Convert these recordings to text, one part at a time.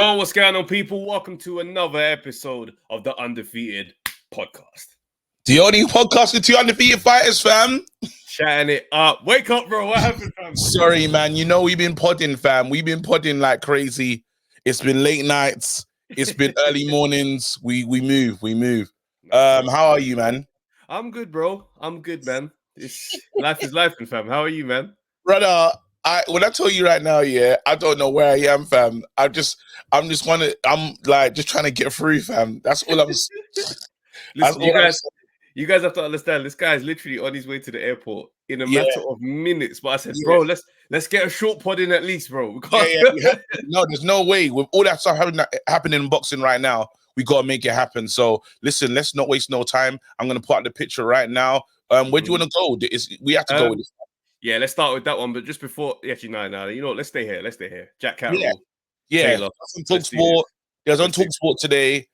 Yo, what's going on, people? Welcome to another episode of the Undefeated Podcast. The only podcast with two undefeated fighters, fam. Chatting it up. Wake up, bro. What happened, fam? Sorry, man. You know we've been podding, fam. We've been podding like crazy. It's been late nights. It's been early mornings. We move. How are you, man? I'm good, bro. I'm good, man. Life is life, fam. How are you, man? Brother, when I tell you right now, yeah, I don't know where I am, fam. I'm just trying to get through, fam. That's all I'm. Listen, you guys have to understand. This guy is literally on his way to the airport in a matter of minutes. But I said, bro, let's get a short pod in at least, bro. No, there's no way. With all that stuff happening in boxing right now, we gotta make it happen. So listen, let's not waste no time. I'm gonna put out the picture right now. Where do you want to go? We have to go with this. Yeah, let's start with that one. But just before, actually, no. You know what? Let's stay here. Jack Catterall. Yeah. There's on TalkSport today.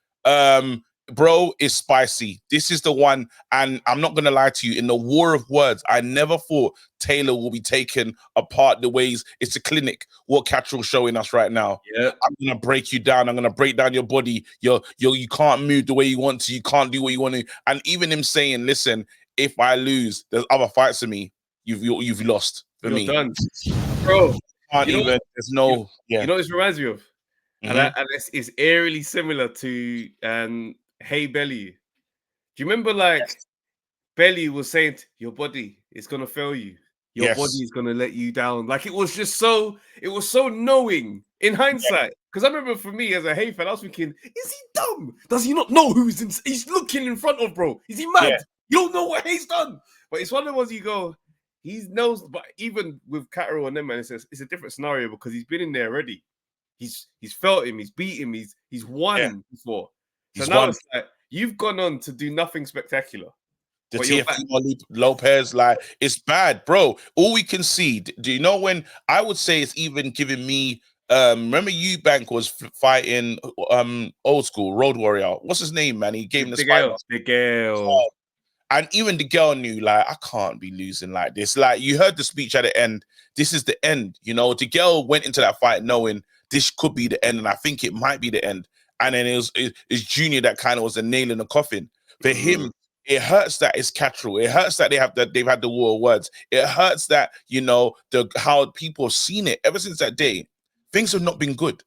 Bro, is spicy. This is the one, and I'm not gonna lie to you. In the war of words, I never thought Taylor will be taken apart the ways it's a clinic. What Catterall's showing us right now. Yeah, I'm gonna break you down. I'm gonna break down your body. You can't move the way you want to. You can't do what you want to. And even him saying, "Listen, if I lose, there's other fights for me. You've lost for me, done, bro." You know what this reminds me of, and it's eerily similar to Hey Belly. Do you remember Belly was saying your body is gonna fail you, your body is gonna let you down? Like it was so knowing in hindsight. Because I remember for me as a Hey fan, I was thinking, is he dumb? Does he not know he's looking in front of, bro? Is he mad? You don't know what Hay's done. But it's one of the ones you go, he knows. But even with Catterall and them, man, it's a different scenario because he's been in there already. He's felt him, he's beat him, he's won before. So now it's like you've gone on to do nothing spectacular. The TFT Lopez, like it's bad, bro. All we can see. Do you know when I would say it's even giving me? Remember, Eubank was fighting old school Road Warrior. What's his name, man? He gave him the spine. Miguel. And even the girl knew, like, I can't be losing like this. Like you heard the speech at the end. This is the end. You know, the girl went into that fight knowing this could be the end, and I think it might be the end. And then it's Junior that kind of was a nail in the coffin. For him, it hurts that it's Catterall. It hurts that they've had the war of words. It hurts that, you know, how people have seen it. Ever since that day, things have not been good.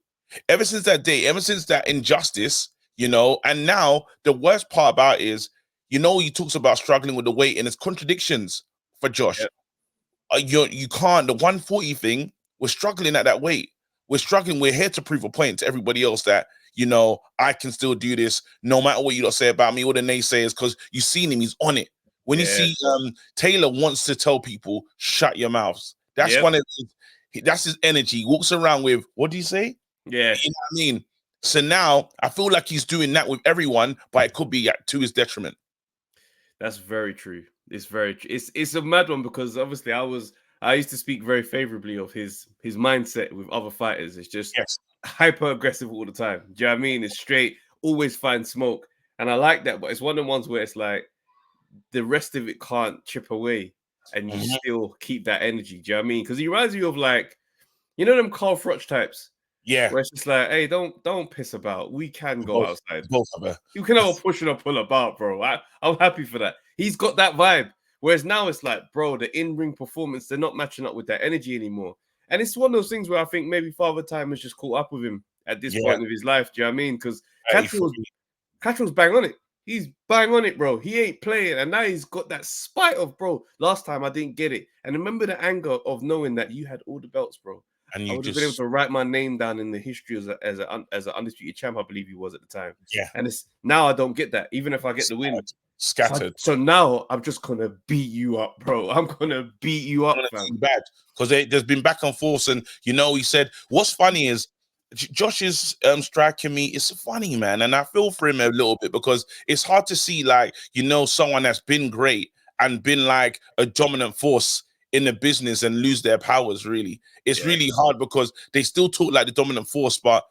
Ever since that day, ever since that injustice, you know, and now the worst part about it is, you know, he talks about struggling with the weight and it's contradictions for Josh. You can't, the 140 thing, we're struggling at that weight. We're struggling. We're here to prove a point to everybody else that, you know, I can still do this no matter what you don't say about me or the naysayers, because you've seen him, he's on it. When you see Taylor wants to tell people, shut your mouths. That's that's his energy. He walks around with, what do you say? Yeah. You know what I mean? So now I feel like he's doing that with everyone, but it could be to his detriment. That's very true. It's very true. It's a mad one because obviously I used to speak very favorably of his mindset with other fighters. It's just hyper aggressive all the time. Do you know what I mean? It's straight, always find smoke. And I like that, but it's one of the ones where it's like the rest of it can't chip away and you still keep that energy. Do you know what I mean? Because he reminds you of like, you know, them Carl Froch types. Yeah. Where it's just like, hey, don't piss about. We can go outside. Both of them. You can have a push and a pull about, bro. I'm happy for that. He's got that vibe. Whereas now it's like, bro, the in-ring performance, they're not matching up with that energy anymore. And it's one of those things where I think maybe Father Time has just caught up with him at this point of his life. Do you know what I mean? Because Catterall's bang on it. He's bang on it, bro. He ain't playing. And now he's got that spite of, bro, last time I didn't get it. And remember the anger of knowing that you had all the belts, bro. And I would have been able to write my name down in the history as an undisputed champ, I believe he was at the time. Yeah. And it's now I don't get that, even if I get the win. Scattered. So now I'm just gonna beat you up, bro. I'm gonna beat you up, fam. Bad because there's been back and forth, and you know he said what's funny is Josh is striking me. It's funny, man, and I feel for him a little bit because it's hard to see like, you know, someone that's been great and been like a dominant force in the business and lose their powers. Really, it's really hard because they still talk like the dominant force, but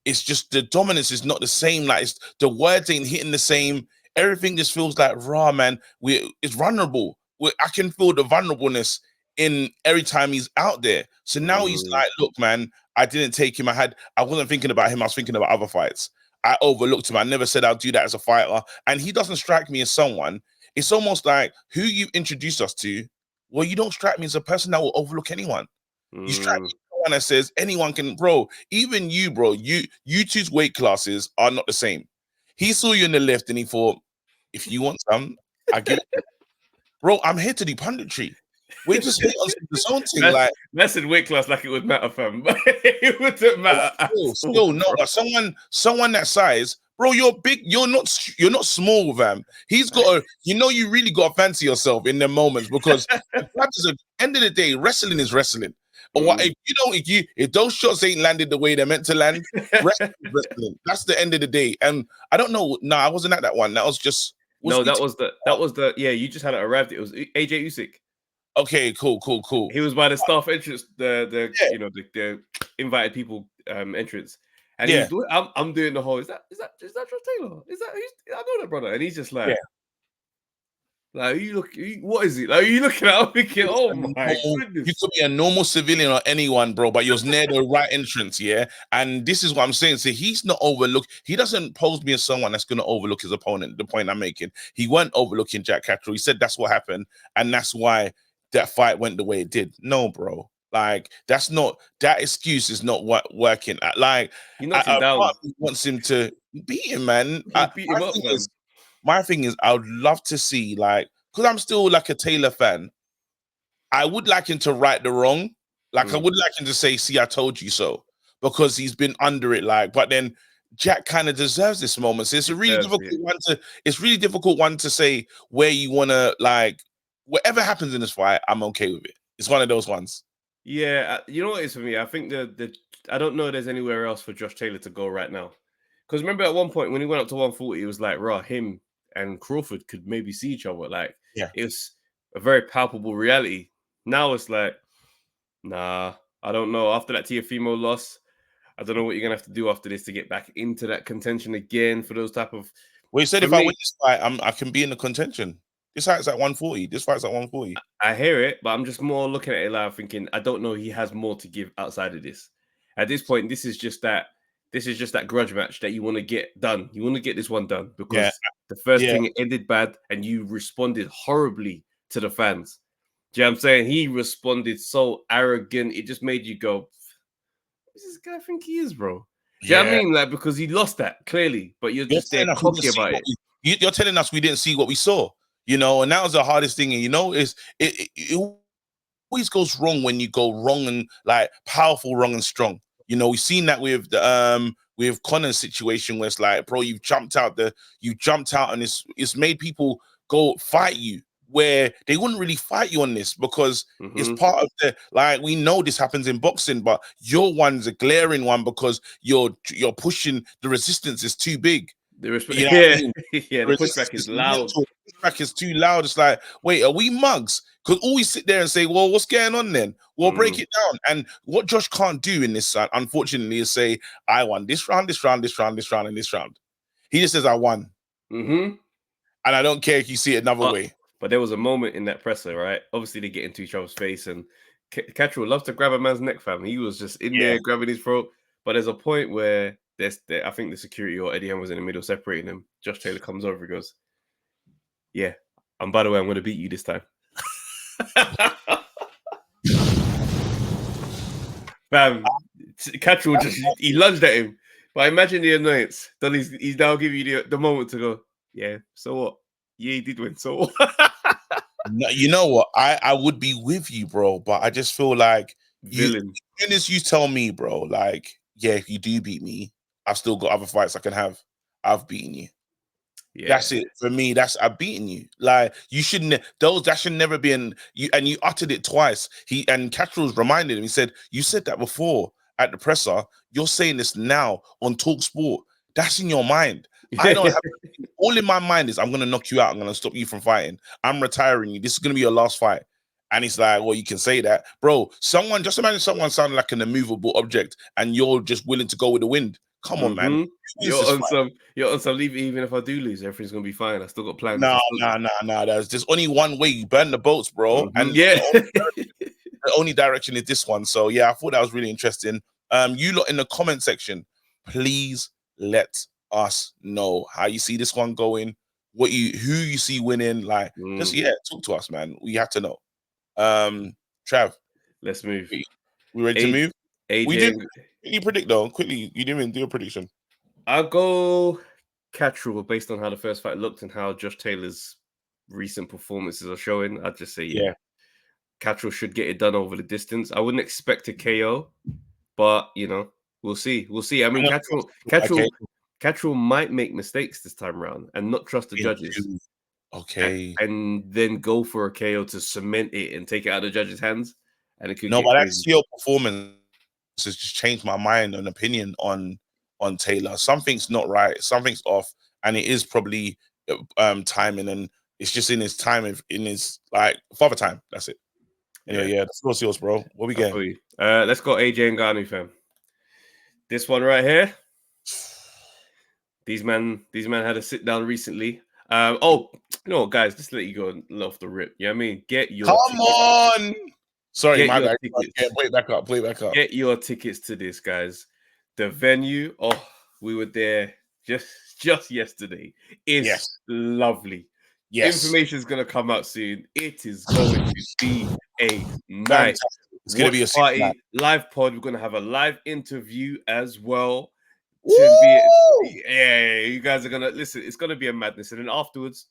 it's just the dominance is not the same. Like the words ain't hitting the same. Everything just feels like raw, man. It's vulnerable. I can feel the vulnerableness in every time he's out there. So now he's like, look, man, I didn't take him. I wasn't thinking about him. I was thinking about other fights. I overlooked him. I never said I'll do that as a fighter. And he doesn't strike me as someone. It's almost like who you introduced us to. Well, you don't strike me as a person that will overlook anyone. You strike me as someone that says anyone can, bro. Even you, bro. You two's weight classes are not the same. He saw you in the lift and he thought, if you want some, I give it. Bro, I'm here to do punditry. We're just here on the zone thing. Like that's in weight class, like it would matter, fam. But it wouldn't matter. Still, no. But someone that size, bro, you're big. You're not small, fam. He's got you really got to fancy yourself in them moments because at the end of the day, wrestling is wrestling. But what if those shots ain't landed the way they're meant to land, wrestling. That's the end of the day. And I don't know. No, I wasn't at that one. That was just that was the you just hadn't arrived. It was AJ Usyk. Okay, cool. He was by the staff entrance, the invited people entrance, and he's doing. I'm doing the whole. Is that Josh Taylor? Is that I know that brother, and he's just like, like what is it? Like, are you looking at? I'm thinking, oh my goodness. You could be a normal civilian or anyone, bro, but you're near the right entrance, yeah. And this is what I'm saying. So he's not overlooked. He doesn't pose me as someone that's going to overlook his opponent. The point I'm making, he weren't overlooking Jack Catterall. He said that's what happened, and that's why that fight went the way it did. No, bro. Like that excuse is not working. Like he knocks him down. Wants him to beat him, man. Beat him up, man. My thing is, I would love to see, like, because I'm still like a Taylor fan. I would like him to right the wrong. Like I would like him to say, "See, I told you so," because he's been under it. Like, but then Jack kind of deserves this moment. So it's a really difficult one to. It's really difficult one to say where you want to like. Whatever happens in this fight, I'm okay with it. It's one of those ones. Yeah, you know what it is for me? I think I don't know there's anywhere else for Josh Taylor to go right now. Because remember at one point when he went up to 140, it was like, him and Crawford could maybe see each other. Like, it was a very palpable reality. Now it's like, nah, I don't know. After that Teofimo loss, I don't know what you're going to have to do after this to get back into that contention again for those type of... Well, you said if I win this fight, I can be in the contention. This fight's at 140. This fight's at 140. I hear it, but I'm just more looking at it like thinking, I don't know he has more to give outside of this. At this point, this is just that grudge match that you want to get done. You want to get this one done because the first thing ended bad and you responded horribly to the fans. Do you know what I'm saying? He responded so arrogant. It just made you go, what does this guy think he is, bro? Do you know what I mean? Like, because he lost that, clearly, but you're just there cocky about it. You're telling us we didn't see what we saw. You know, and that was the hardest thing. And you know, it always goes wrong when you go wrong and like powerful, wrong and strong. You know, we've seen that with Conor's situation where it's like, bro, you jumped out and it's made people go fight you where they wouldn't really fight you on this because it's part of the like we know this happens in boxing, but your one's a glaring one because you're pushing the resistance is too big. The pushback is loud. The pushback is too loud. It's like, wait, are we mugs? Because always sit there and say, well, what's going on then? Well, break it down. And what Josh can't do in this, unfortunately, is say, I won this round, this round, this round, this round, and this round. He just says, I won. And I don't care if you see it another way. But there was a moment in that presser, right? Obviously, they get into each other's face, and Catterall loves to grab a man's neck, fam. He was just in there grabbing his throat. But there's a point where I think the security or Eddie Hearn was in the middle separating them. Josh Taylor comes over and goes, yeah, and by the way, I'm going to beat you this time. Fam, Catterall he lunged at him. But imagine the annoyance. Then he's now giving you the moment to go, yeah, so what? Yeah, he did win, so what? No, you know what? I would be with you, bro, but I just feel like villain. As soon as you tell me, bro, like, yeah, if you do beat me, I've still got other fights I can have. I've beaten you. Yeah. That's it for me. I've beaten you. Like you shouldn't. That should never be. And you uttered it twice. Catterall's reminded him. He said, "You said that before at the presser. You're saying this now on Talk Sport. That's in your mind. I don't have all in my mind is I'm gonna knock you out. I'm gonna stop you from fighting. I'm retiring you. This is gonna be your last fight." And he's like, well, you can say that, bro. Just imagine someone sounding like an immovable object, and you're just willing to go with the wind. Come on, man. You're on some leave. Even if I do lose, everything's gonna be fine. I still got plans. No. There's only one way. You burn the boats, bro. And the only direction is this one. So yeah, I thought that was really interesting. You lot in the comment section, please let us know how you see this one going, who you see winning. Like, just talk to us, man. We have to know. Trav, let's move. We ready to move? AJ, we didn't quickly predict though. Quickly, you didn't even do a prediction. I'll go Catterall based on how the first fight looked and how Josh Taylor's recent performances are showing. I'd just say Catterall should get it done over the distance. I wouldn't expect a KO, but we'll see. We'll see. I mean, Catterall might make mistakes this time around and not trust the judges. Okay. And then go for a KO to cement it and take it out of the judges' hands. And it could but crazy. That KO performance has just changed my mind and opinion on Taylor. Something's not right. Something's off, and it is probably timing, and it's just in his time, in his like father time. That's it. Anyway, the floor's yours, bro. What we getting? Let's go AJ and Ngannou, fam. This one right here. These men had a sit down recently. Guys, just let you go off the rip. You know what I mean? Get your Come on. Sorry, my bad. Play it back up. Get your tickets to this, guys. The venue, we were there just yesterday. It's lovely. Yes. Information is going to come out soon. It is going to be a nice It's going to be a party. Live pod. We're going to have a live interview as well. You guys are going to listen. It's going to be a madness. And then afterwards,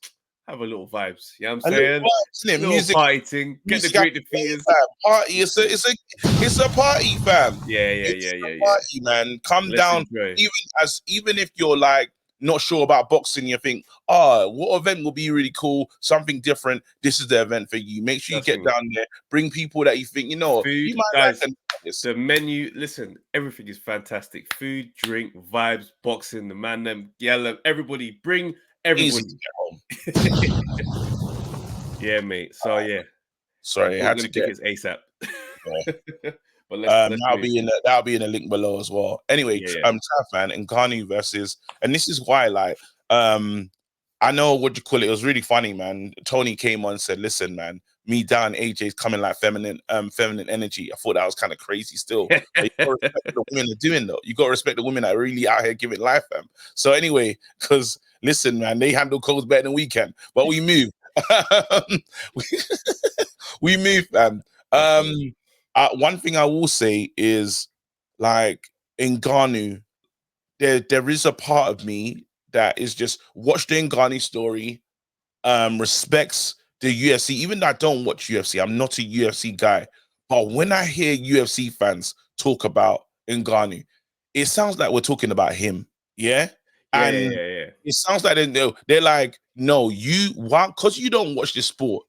have a little vibes. You know what I'm saying? Music, party thing. Get the great defeaters. Party. It's a party, fam. Yeah. Party, man. Come down. Even if you're like not sure about boxing, you think, what event will be really cool? Something different. This is the event for you. Make sure you get down there. Bring people that you think food, you might guys. Like the menu. Listen, everything is fantastic. Food, drink, vibes, boxing. The man, them, yellow. Everybody, bring everybody. Yeah, mate. So sorry, I had to get tickets ASAP. But that'll be in the link below as well. Anyway, Trav, man, Ngannou versus, and this is why, like, I know what you call it. It was really funny, man. Tony came on and said, "Listen, man, me down AJ's coming like feminine energy." I thought that was kind of crazy still. But you gotta respect what the women are doing though. You gotta respect the women that are really out here giving life, fam. So anyway, because listen, man, they handle codes better than we can. But we move. We move, fam. One thing I will say is, like, Ngannou, there is a part of me that is just watch the Ngannou story, respects the UFC. Even though I don't watch UFC, I'm not a UFC guy. But when I hear UFC fans talk about Ngannou, it sounds like we're talking about him. Yeah. It sounds like they're like, no, because you don't watch this sport,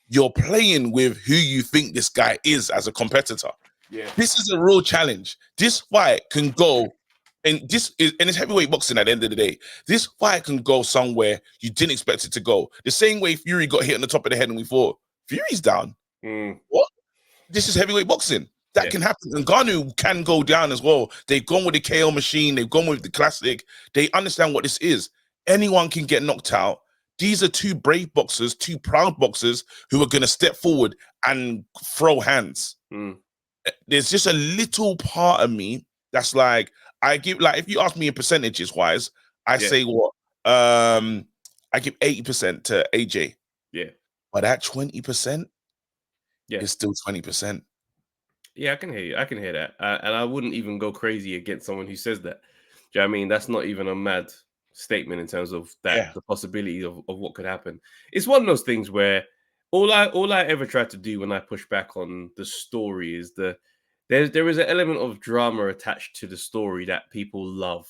you're playing with who you think this guy is as a competitor. Yeah. This is a real challenge. This fight can go, and it's heavyweight boxing at the end of the day. This fight can go somewhere you didn't expect it to go. The same way Fury got hit on the top of the head and we thought, Fury's down. What? This is heavyweight boxing. That can happen. And Ngannou can go down as well. They've gone with the KO machine. They've gone with the classic. They understand what this is. Anyone can get knocked out. These are two brave boxers, two proud boxers who are going to step forward and throw hands. There's just a little part of me that's like, if you ask me in percentages wise, I say what? I give 80% to AJ. Yeah. But that 20% is still 20%. Yeah, I can hear you. I can hear that. And I wouldn't even go crazy against someone who says that. Do you know what I mean? That's not even a mad statement in terms of that, the possibility of what could happen. It's one of those things where all I ever try to do when I push back on the story is there is an element of drama attached to the story that people love.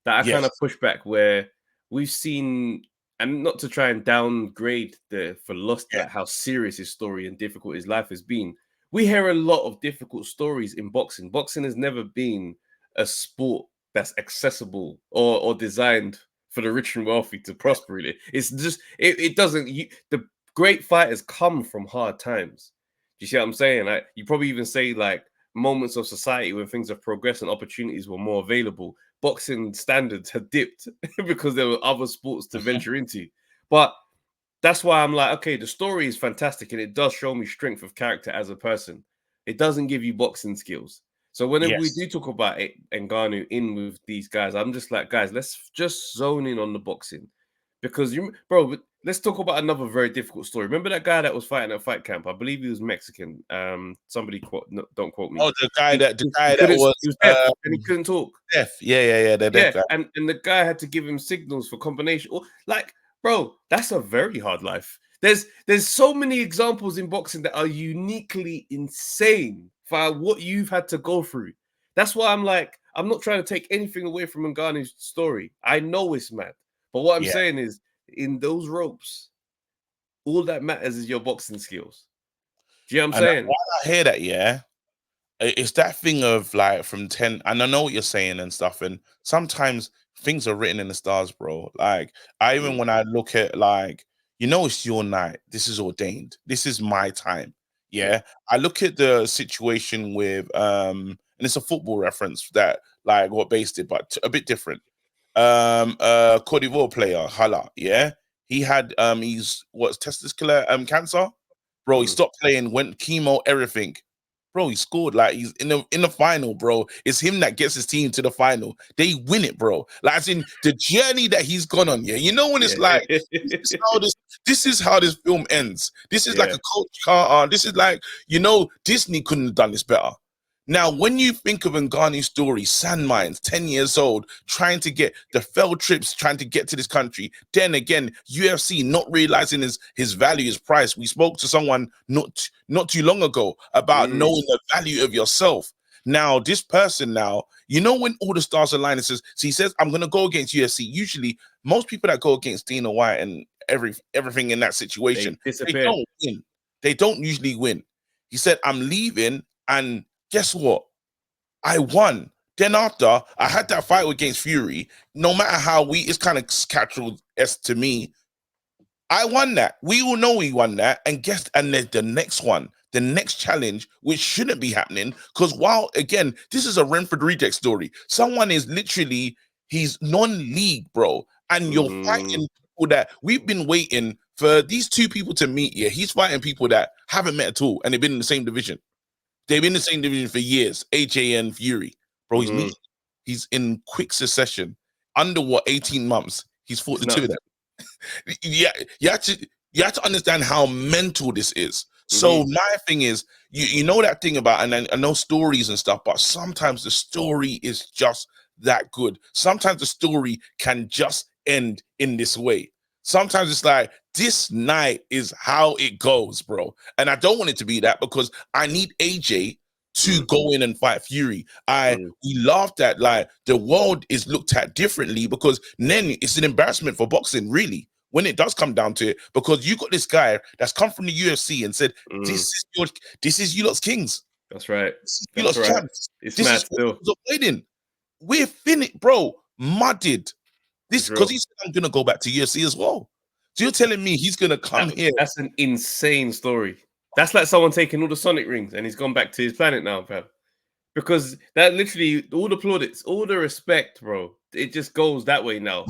That I kind of push back, where we've seen, and not to try and downgrade the philosophy that how serious his story and difficult his life has been. We hear a lot of difficult stories in boxing. Boxing has never been a sport that's accessible or designed for the rich and wealthy to prosper. Really, it's just it doesn't. The great fighters come from hard times. Do you see what I'm saying? Like, you probably even say like moments of society when things have progressed and opportunities were more available. Boxing standards had dipped because there were other sports to venture into. But that's why I'm like, okay, the story is fantastic and it does show me strength of character as a person. It doesn't give you boxing skills. So whenever we Yes. do talk about it, Ngannou in with these guys, I'm just like, guys, let's just zone in on the boxing, because bro. Let's talk about another very difficult story. Remember that guy that was fighting at fight camp? I believe he was Mexican. Somebody don't quote me. Oh, the guy that He was deaf and he couldn't talk. deaf. Yeah, the deaf guy. And the guy had to give him signals for combination. Like, bro, that's a very hard life. There's so many examples in boxing that are uniquely insane for what you've had to go through. That's why I'm like, I'm not trying to take anything away from Ngannou's story. I know it's mad, but what I'm saying is, in those ropes, all that matters is your boxing skills. Do you know what I'm saying? While I hear that, it's that thing of like from 10, and I know what you're saying and stuff, and sometimes things are written in the stars, bro. Like, even when I look at, like, it's your night, this is ordained, this is my time. I look at the situation with and it's a football reference that, like, what based it, but a bit different. Cote d'Ivoire player Hala, he had he's testicular cancer, bro. He stopped playing, went chemo, everything. Bro, he scored, like, he's in the final, bro. It's him that gets his team to the final. They win it, bro. Like, as in the journey that he's gone on. When it's like, this is how this film ends. This is like a Coach Carter. This is like, Disney couldn't have done this better. Now, when you think of Ngannou's story, sand mines, 10 years old, trying to get the failed trips, trying to get to this country, then again, UFC not realizing his value, his price. We spoke to someone not too long ago about knowing the value of yourself. Now, this person now, when all the stars align, it says, so he says, I'm going to go against UFC. Usually, most people that go against Dana White and everything in that situation, they don't win. They don't usually win. He said, I'm leaving, and guess what? I won. Then after, I had that fight against Fury. No matter how it's kind of Catterall-esque to me, I won that. We all know he won that. And there's the next one, the next challenge, which shouldn't be happening. Because again, this is a Renford Reject story. Someone is literally, he's non-league, bro. And you're fighting people that we've been waiting for these two people to meet. He's fighting people that haven't met at all, and they've been in the same division. They've been in the same division for years. AJ and Fury, bro. He's in quick succession. Under 18 months, he's fought the two of them. You have to understand how mental this is. So my thing is, you know that thing about, and I know stories and stuff, but sometimes the story is just that good. Sometimes the story can just end in this way. Sometimes it's like, this night is how it goes, bro. And I don't want it to be that, because I need AJ to go in and fight Fury. We laughed at, like, the world is looked at differently, because then it's an embarrassment for boxing, really, when it does come down to it, because you got this guy that's come from the UFC and said, this is you lot's kings. That's right. You lot's champs. It's mad still. We're finished, bro. Mudded. This, because he said, I'm gonna go back to UFC as well. So you're telling me he's gonna come here? That's an insane story. That's like someone taking all the Sonic rings and he's gone back to his planet now, fam. Because that literally, all the plaudits, all the respect, bro. It just goes that way now.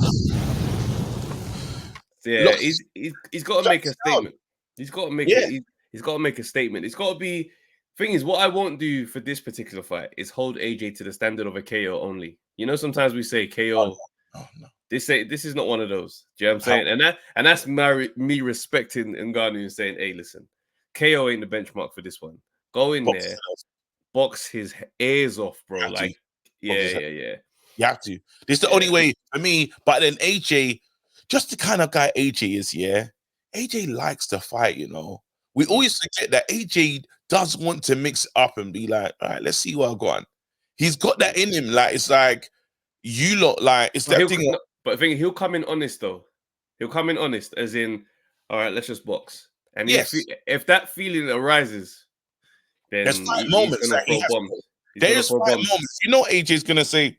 Yeah, he's got to make a statement. He's got to make it. He's got to make a statement. It's got to be. Thing is, what I won't do for this particular fight is hold AJ to the standard of a KO only. Sometimes we say KO. Oh, no. This is not one of those. Do you know what I'm saying? And that's me respecting Ngannou and saying, hey, listen, KO ain't the benchmark for this one. Go in there, box his ears off, bro. Like, yeah. You have to. This is the only way for me. But then AJ, just the kind of guy AJ is, AJ likes to fight, We always forget that AJ does want to mix it up and be like, all right, let's see what I got on. He's got that in him. Like, it's like, you lot, like, it's that thing. But I think he'll come in honest, though. He'll come in honest, as in, all right, let's just box. And if that feeling arises, then there's fight moments. There's fight moments. AJ's gonna say,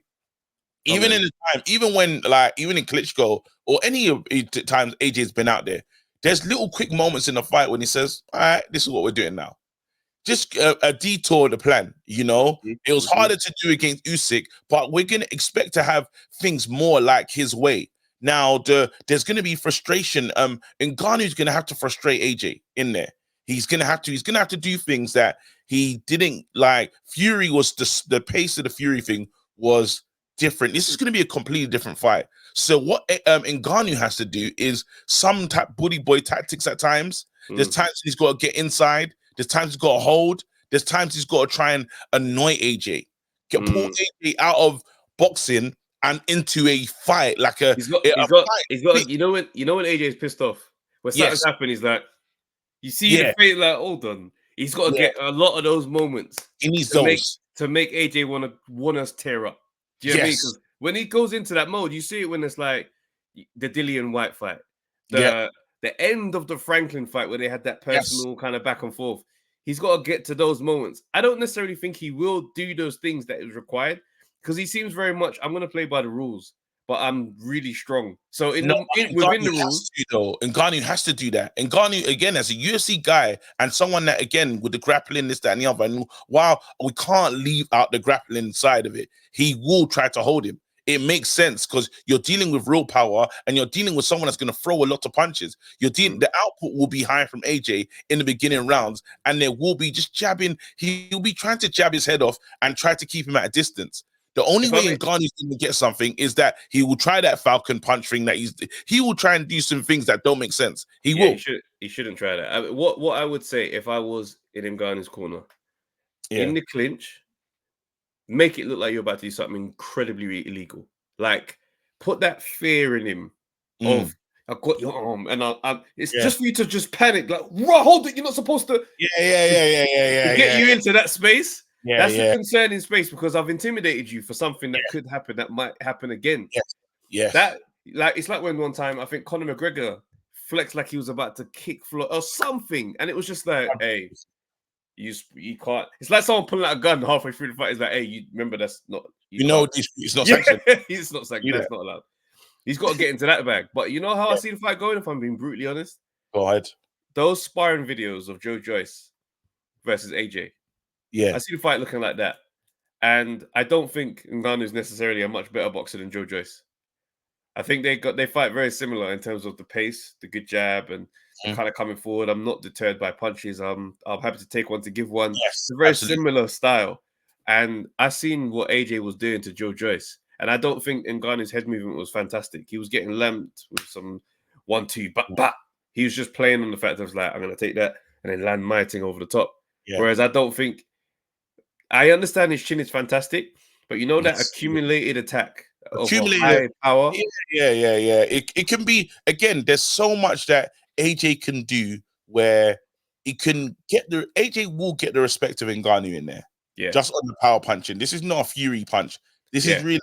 even in the time, even when, like, even in Klitschko or any of the times AJ's been out there, there's little quick moments in the fight when he says, all right, this is what we're doing now. Just a detour the plan, It was harder to do against Usyk, but we're going to expect to have things more like his way. Now, there's going to be frustration. Ngannou's going to have to frustrate AJ in there. He's gonna have to do things that he didn't like. Fury was the pace of the Fury thing was different. This is gonna be a completely different fight. So what Ngannou has to do is some type bully boy tactics at times. There's times he's got to get inside. There's times he's got to hold. There's times he's got to try and annoy AJ, pull AJ out of boxing and into a fight like a. He's got. You know when AJ's pissed off when something's happened. He's like, you see the face like, hold on. He's got to get a lot of those moments. He needs to make AJ want us tear up. Do you know what I mean? Because when he goes into that mode, you see it when it's like the Dillian White fight, the end of the Franklin fight where they had that personal kind of back and forth. He's got to get to those moments. I don't necessarily think he will do those things that is required because he seems very much, I'm going to play by the rules, but I'm really strong. So within the rules, Ngannou has to do that. Ngannou, again, as a UFC guy and someone that, again, with the grappling, this, that, and the other, and while we can't leave out the grappling side of it, he will try to hold him. It makes sense because you're dealing with real power and you're dealing with someone that's going to throw a lot of punches. You're dealing, the output will be high from AJ in the beginning rounds, and there will be just jabbing. He'll be trying to jab his head off and try to keep him at a distance. The only way Ngannou's going to get something is that he will try that Falcon punch thing that he will try and do some things that don't make sense. He will. He shouldn't try that. What I would say if I was in Ngannou's corner, in the clinch, make it look like you're about to do something incredibly illegal. Like, put that fear in him of, I've got your arm, and it's just for you to just panic. Like, hold it, you're not supposed to. Get you into that space. That's a concerning space because I've intimidated you for something that could happen, that might happen again. That, like, it's like when one time, I think Conor McGregor flexed like he was about to kick Floyd or something, and it was just like, hey, you can't. It's like someone pulling out a gun halfway through the fight. It's like, hey, you remember that's not. It's not sanctioned. He's not sanctioned. That's not allowed. He's got to get into that bag. But you know how I see the fight going? If I'm being brutally honest, go ahead. Those sparring videos of Joe Joyce versus AJ. I see the fight looking like that, and I don't think Ngannou is necessarily a much better boxer than Joe Joyce. I think they fight very similar in terms of the pace, the good jab, and kind of coming forward. I'm not deterred by punches. I'm happy to take one to give one. It's a very similar style. And I seen what AJ was doing to Joe Joyce. And I don't think Ngannou's head movement was fantastic. He was getting lamped with some 1-2, but he was just playing on the fact of like, I'm going to take that and then land my thing over the top. Whereas I don't think, I understand his chin is fantastic, but you know that accumulated attack of high power. It can be, again, there's so much that AJ can do where he can get AJ will get the respect of Ngannou in there. Just on the power punching. This is not a Fury punch. This is really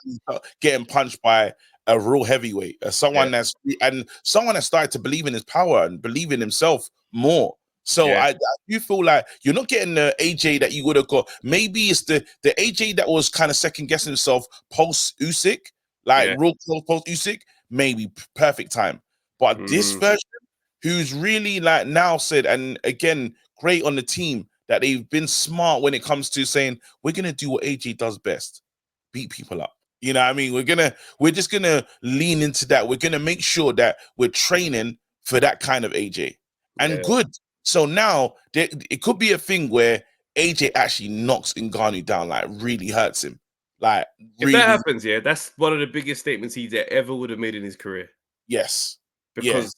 getting punched by a real heavyweight, someone that's started to believe in his power and believe in himself more. So I do feel like you're not getting the AJ that you would have got. Maybe it's the AJ that was kind of second guessing himself post Usyk, like real close post Usyk. Maybe perfect time, but this version, who's really like now said, and again, great on the team that they've been smart when it comes to saying we're gonna do what AJ does best, beat people up. You know what I mean? We're just gonna lean into that. We're gonna make sure that we're training for that kind of AJ. And good. So now it could be a thing where AJ actually knocks Ngannou down, like really hurts him. Like really, if that happens, that's one of the biggest statements he ever would have made in his career. Yes. Because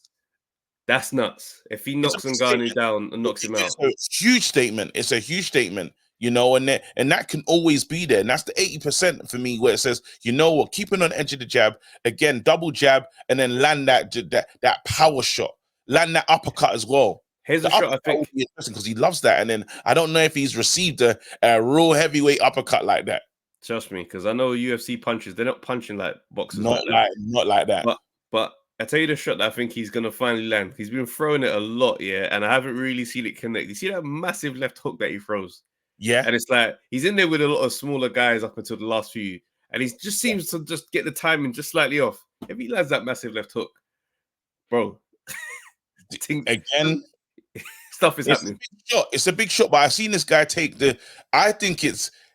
that's nuts. If he knocks Ngannou down and knocks him out. It's a huge statement. It's a huge statement. You know, and that can always be there. And that's the 80% for me where it says, you know what, keeping on the edge of the jab, again, double jab, and then land that power shot. Land that uppercut as well. Here's a shot, I think. Because he loves that. And then I don't know if he's received a real heavyweight uppercut like that. Trust me, because I know UFC punches, they're not punching like boxers. Not like that. But I tell you the shot that I think he's going to finally land. He's been throwing it a lot, and I haven't really seen it connect. You see that massive left hook that he throws? Yeah. And it's like, he's in there with a lot of smaller guys up until the last few. And he just seems to just get the timing just slightly off. If he lands that massive left hook, bro. Again, stuff is happening. It's a big shot, but I've seen this guy take I think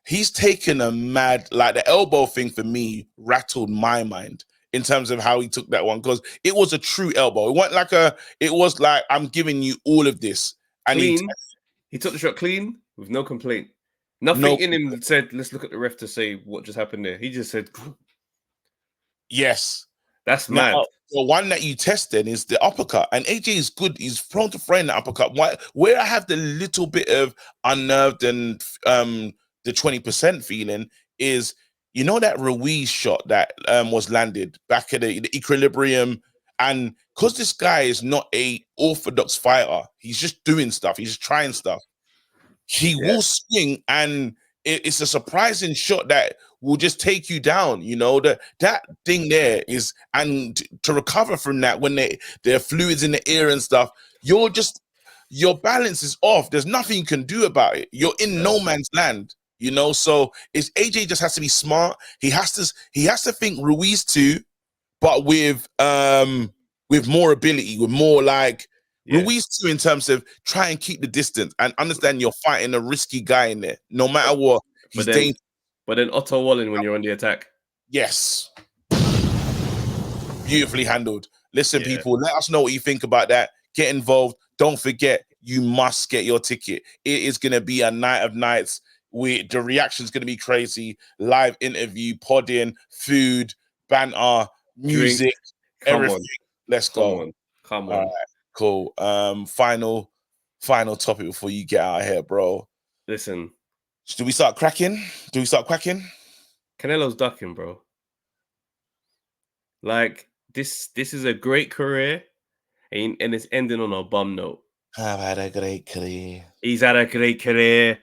he's taken a mad, like the elbow thing for me rattled my mind in terms of how he took that one, because it was a true elbow. It was like, I'm giving you all of this. And clean. He took the shot clean with no complaint. Nothing in him said, let's look at the ref to say what just happened there. He just said, yes. That's mad. Now, the one that you tested is the uppercut, and AJ is good. He's prone to throwing the uppercut. Where I have the little bit of unnerved and the 20% feeling is, you know, that Ruiz shot that was landed back at the equilibrium, and because this guy is not a orthodox fighter, he's just doing stuff. He's just trying stuff. He will swing, and it's a surprising shot that will just take you down. You know, that thing there is, and to recover from that when there are fluids in the ear and stuff, your balance is off. There's nothing you can do about it. You're in no man's land, you know. So it's AJ just has to be smart. He has to think Ruiz too, but with more ability, with more like Ruiz too, in terms of try and keep the distance and understand you're fighting a risky guy in there, no matter what. He's dangerous. But then Otto Wallen when you're on the attack. Yes. Beautifully handled. Listen, people, let us know what you think about that. Get involved. Don't forget, you must get your ticket. It is going to be a night of nights. The reaction's going to be crazy. Live interview, podding, food, banter, music, everything. Let's go. Come on. All right, cool. Final topic before you get out of here, bro. Listen. Do we start cracking? Canelo's ducking, bro. Like, this is a great career, and it's ending on a bum note. I've had a great career. He's had a great career.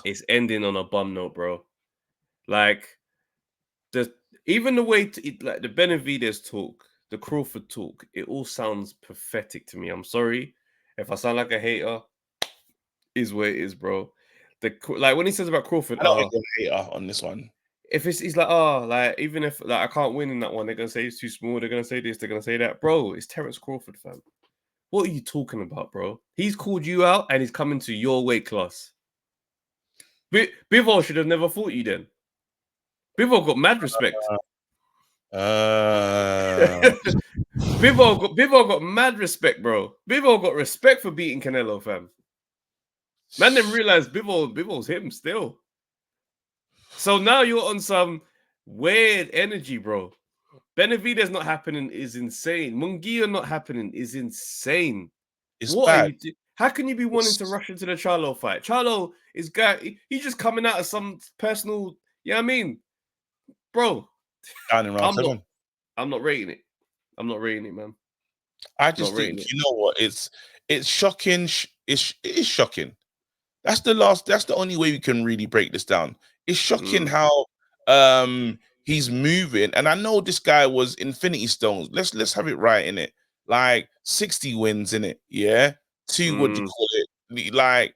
It's ending on a bum note, bro. Like, even the way like the Benavidez talk, the Crawford talk, it all sounds pathetic to me. I'm sorry if I sound like a hater. Is where it is, bro. Like when he says about Crawford, I don't think a hater on this one. If he's like, like even if like I can't win in that one, they're gonna say he's too small. They're gonna say this. They're gonna say that, bro. It's Terence Crawford, fam. What are you talking about, bro? He's called you out and he's coming to your weight class. Bivol should have never fought you then. Bivol got mad respect. Bivol got mad respect, bro. Bivol got respect for beating Canelo, fam. Man didn't realize Bivol's him still. So now you're on some weird energy, bro. Benavidez not happening is insane. Munguia not happening is insane. What bad. Are you how can you be wanting to rush into the Charlo fight? Charlo is he's just coming out of some personal, you know what I mean? Bro, down in round 7. I'm not rating it. I'm not rating it, man. I just think, you know what? It's shocking. It is shocking. That's the only way we can really break this down. It's shocking how he's moving. And I know this guy was Infinity Stones. Let's have it right in it. Like 60 wins in it, yeah. 2, what do you call it? Like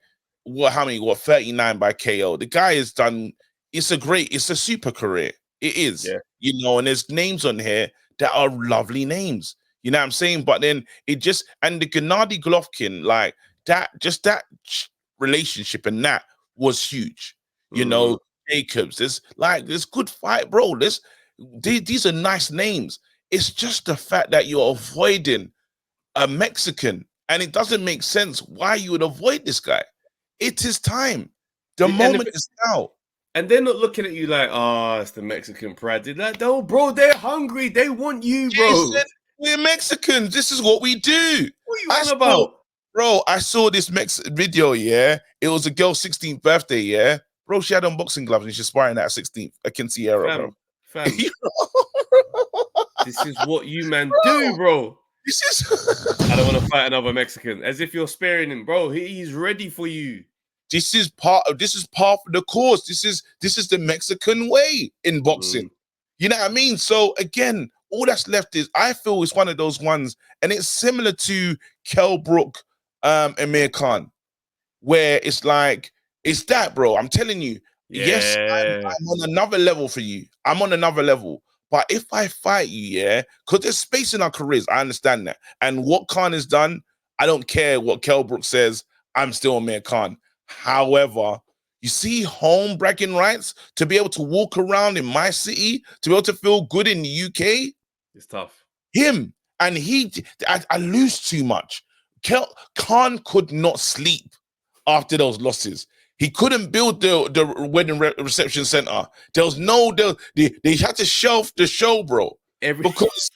how many? 39 by KO. The guy has done. It's a super career. It is, you know. And there's names on here that are lovely names. You know what I'm saying? But then and the Gennady Golovkin, like that relationship and that was huge. You know, Jacobs, there's good fight, bro. These are nice names. It's just the fact that you're avoiding a Mexican, and it doesn't make sense why you would avoid this guy. It is time. The moment is now. And they're not looking at you like, it's the Mexican pride. They're like, no, bro, they're hungry. They want you, bro. We're Mexicans. This is what we do. What are you on about? Bro, I saw this video, yeah. It was a girl's 16th birthday, yeah. Bro, she had on boxing gloves and she's sparring at 16th. I can see her, bro. Fam. This is what you man do, bro. I don't want to fight another Mexican. As if you're sparing him, bro. He's ready for you. This is part of the course. This is the Mexican way in boxing. You know what I mean? So again, all that's left is, I feel it's one of those ones, and it's similar to Kell Brook, Amir Khan, where it's like, it's that, bro. I'm telling you, yes, I'm on another level for you. I'm on another level. But if I fight you, yeah, because there's space in our careers, I understand that. And what Khan has done, I don't care what Kell Brook says, I'm still Amir Khan. However, you see home bragging rights, to be able to walk around in my city, to be able to feel good in the UK, it's tough. Him, and I lose too much. Khan could not sleep after those losses. He couldn't build the wedding reception center. There was no, they had to shelf the show, bro. Because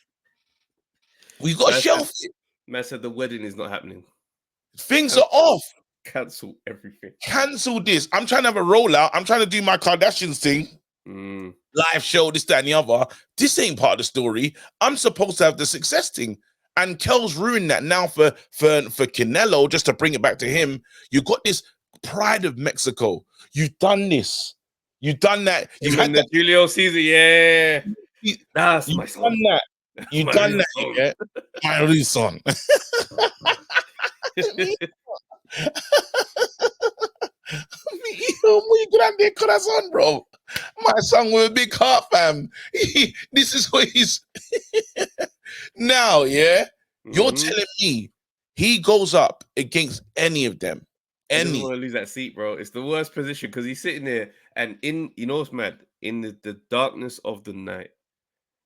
we got to shelf it. Man said the wedding is not happening. Things are off. Cancel everything. Cancel this. I'm trying to have a rollout. I'm trying to do my Kardashians thing. Live show, this, that, and the other. This ain't part of the story. I'm supposed to have the success thing. And Kel's ruined that now for Canelo, just to bring it back to him. You got this pride of Mexico. You've done this. You've done that. You've had that. Julio Caesar, yeah. That's my son. Done that. You've done that, yeah. My real son. Muy grande corazón, bro. My son with a big heart, fam. This is what he's now, yeah. You're telling me he goes up against any of them. He doesn't want to lose that seat, bro. It's the worst position because he's sitting there and you know what's mad? In the darkness of the night,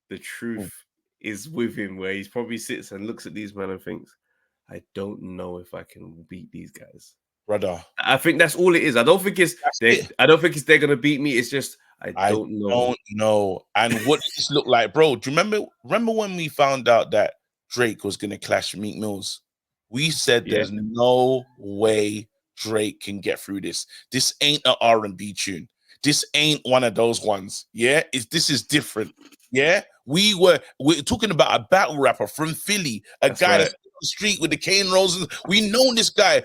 the truth is with him, where he's probably sits and looks at these men and thinks, I don't know if I can beat these guys. Brother. I think that's all it is. I don't think it's they're gonna beat me. It's just I don't know. And what does this look like, bro? Do you remember when we found out that Drake was gonna clash Meek Mills? We said there's no way Drake can get through this. This ain't an R&B tune. This ain't one of those ones. Yeah, this is different. Yeah, we're talking about a battle rapper from Philly, that's guy that's on the street with the cane roses. We know this guy.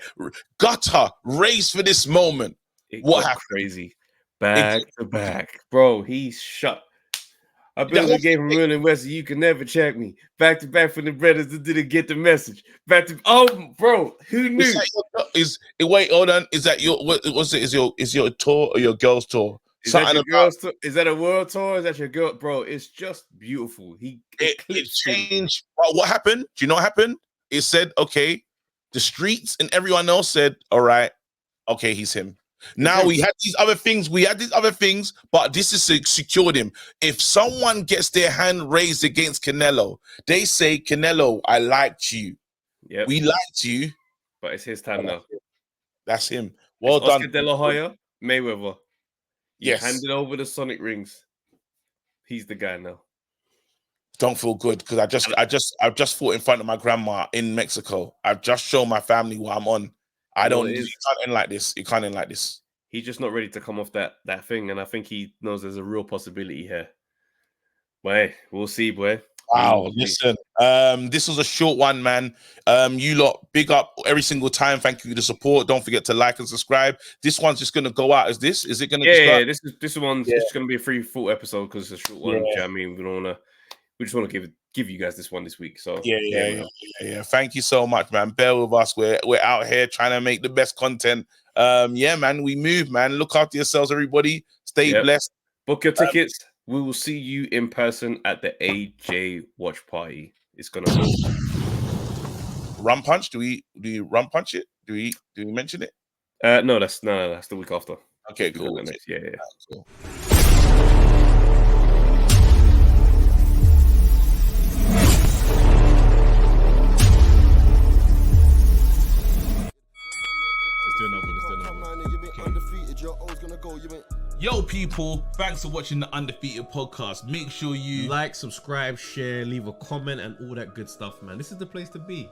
Gutter raised for this moment. What happened? Crazy. Back to back, bro. He's shut. I built a game from Real and West. You can never check me. Back to back from the brothers that didn't get the message. Back to bro, who knew? Wait, hold on. Is that your what's it? Is your tour or your girls' tour? Is that your girls' tour? Is that a world tour? Is that your girl, bro? It's just beautiful. It changed. What happened? Do you know what happened? It said, okay, the streets and everyone else said, all right, okay, he's him. Now we had these other things, but this is secured him. If someone gets their hand raised against Canelo, they say, Canelo, I liked you. Yeah, we liked you. But it's his time now. That's him. Well done. Oscar De La Hoya, Mayweather. Yes. Handed over the Sonic rings. He's the guy now. Don't feel good because I just fought in front of my grandma in Mexico. I've just shown my family what I'm on. You can't end like this. You can't end like this. He's just not ready to come off that thing, and I think he knows there's a real possibility here. But hey, we'll see, boy. Wow, listen. This was a short one, man. You lot, big up every single time. Thank you for the support. Don't forget to like and subscribe. This one's just gonna go out as this. Is it gonna? Yeah. This one's just gonna be a free full episode because it's a short one. Yeah. You know what I mean, we just want to give you guys this one this week. So yeah. Thank you so much, man. Bear with us. We're out here trying to make the best content. Yeah, man. We move, man. Look after yourselves, everybody. Stay blessed. Book your tickets. We will see you in person at the AJ watch party. It's gonna be Rum Punch. Do we rum punch it? Do we mention it? No, that's the week after. Okay, cool. Yeah. Cool. Yo, people, thanks for watching the Undefeated Podcast. Make sure you like, subscribe, share, leave a comment, and all that good stuff, man. This is the place to be.